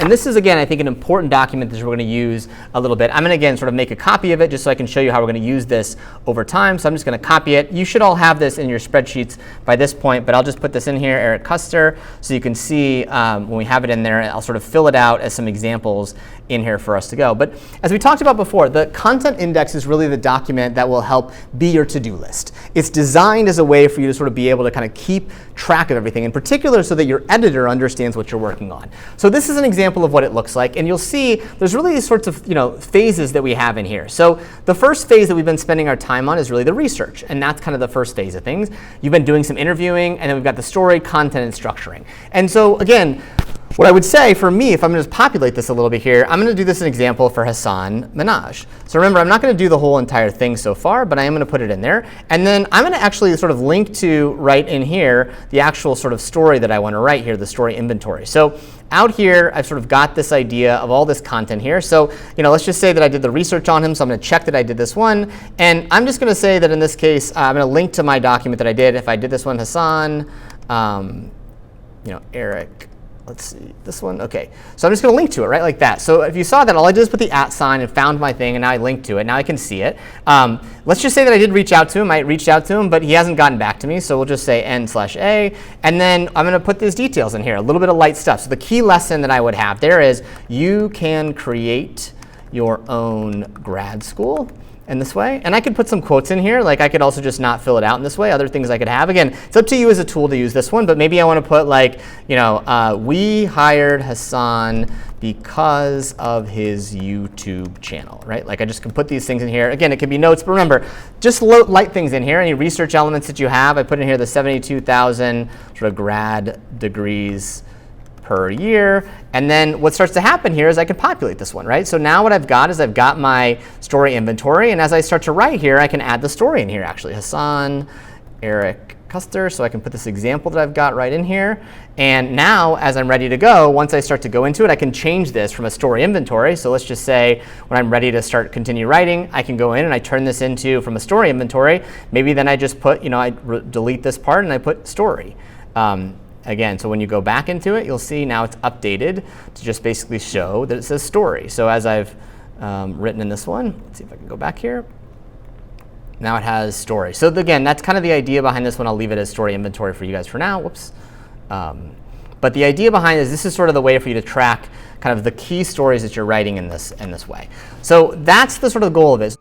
And this is, again, I think an important document that we're going to use a little bit. I'm going to, again, sort of make a copy of it just so I can show you how we're going to use this over time. So I'm just going to copy it. You should all have this in your spreadsheets by this point, but I'll just put this in here, Eric Koester, so you can see when we have it in there, I'll sort of fill it out as some examples in here for us to go. But as we talked about before, the content index is really the document that will help be your to-do list. It's designed as a way for you to sort of be able to kind of keep track of everything, in particular so that your editor understands what you're working on. So this is an example of what it looks like, and you'll see there's really these sorts of phases that we have in here. So the first phase that we've been spending our time on is really the research, and that's kind of the first phase of things. You've been doing some interviewing, and then we've got the story, content, and structuring. And so again, what I would say for me, if I'm going to just populate this a little bit here, I'm going to do this an example for Hassan Minhaj. So remember, I'm not going to do the whole entire thing so far, but I am going to put it in there. And then I'm going to actually sort of link to right in here the actual sort of story that I want to write here, the story inventory. So out here, I've sort of got this idea of all this content here. So let's just say that I did the research on him. So I'm going to check that I did this one. And I'm just going to say that in this case, I'm going to link to my document that I did. If I did this one, Hassan, Eric. Let's see, this one, OK. So I'm just going to link to it, right, like that. So if you saw that, all I did is put the @ sign and found my thing, and now I linked to it. Now I can see it. Let's just say that I did reach out to him. I reached out to him, but he hasn't gotten back to me. So we'll just say N/A. And then I'm going to put these details in here, a little bit of light stuff. So the key lesson that I would have there is you can create your own grad school in this way. And I could put some quotes in here. Like I could also just not fill it out in this way. Other things I could have. Again, it's up to you as a tool to use this one, but maybe I want to put like, we hired Hassan because of his YouTube channel, right? Like I just can put these things in here. Again, it can be notes, but remember, just light things in here. Any research elements that you have, I put in here the 72,000 sort of grad degrees per year. And then what starts to happen here is I can populate this one, right? So now what I've got is I've got my story inventory. And as I start to write here, I can add the story in here, actually. Hassan, Eric Koester. So I can put this example that I've got right in here. And now, as I'm ready to go, once I start to go into it, I can change this from a story inventory. So let's just say when I'm ready to continue writing, I can go in and I turn this into, from a story inventory, maybe then I just put, I delete this part and I put story. Again, so when you go back into it, you'll see now it's updated to just basically show that it says story. So as I've written in this one, let's see if I can go back here. Now it has story. So again, that's kind of the idea behind this one. I'll leave it as story inventory for you guys for now. Whoops. But the idea behind this is sort of the way for you to track kind of the key stories that you're writing in this way. So that's the sort of goal of it.